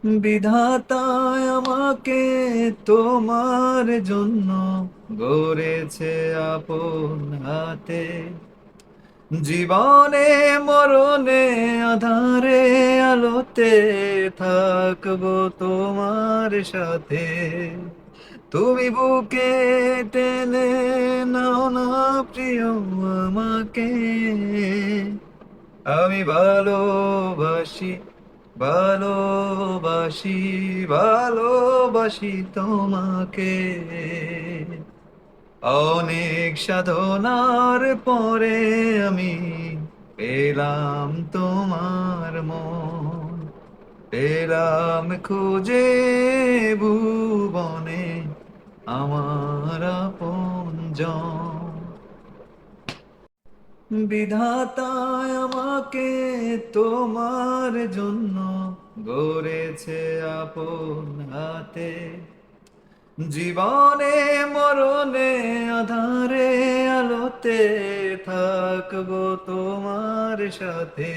বিধাতায় আমাকে তোমার জন্য গড়েছে আপন হাতে। জীবনে মরণে আধারে আলোতে থাকবো তোমার সাথে। তুমি বুকে টেনে নাও না প্রিয় আমাকে। আমি ভালোবাসি, ভালোবাসি, ভালোবাসি তোমাকে। অনেক সাধনার পরে আমি পেলাম তোমার মন, পেলাম খুঁজে ভুবনে আমার আপনজন। বিধাতায় আমাকে তোমার জন্য গড়েছে আপন হাতে। জীবনে মরণে আধারে আলোতে থাকবো তোমার সাথে।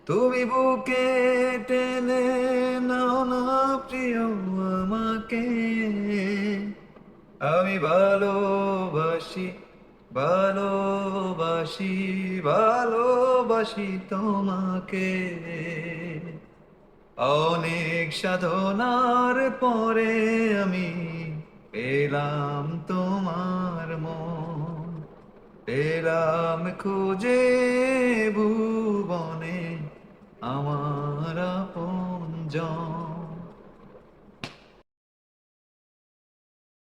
তুমি বুকে টেনে নাও না প্রিয় আমাকে। আমি ভালোবাসি, ভালোবাসি, ভালোবাসি তোমাকে। অনেক সাধনার পরে আমি পেলাম তোমার মন, পেলাম খুঁজে ভুবনে আমার আপনজন।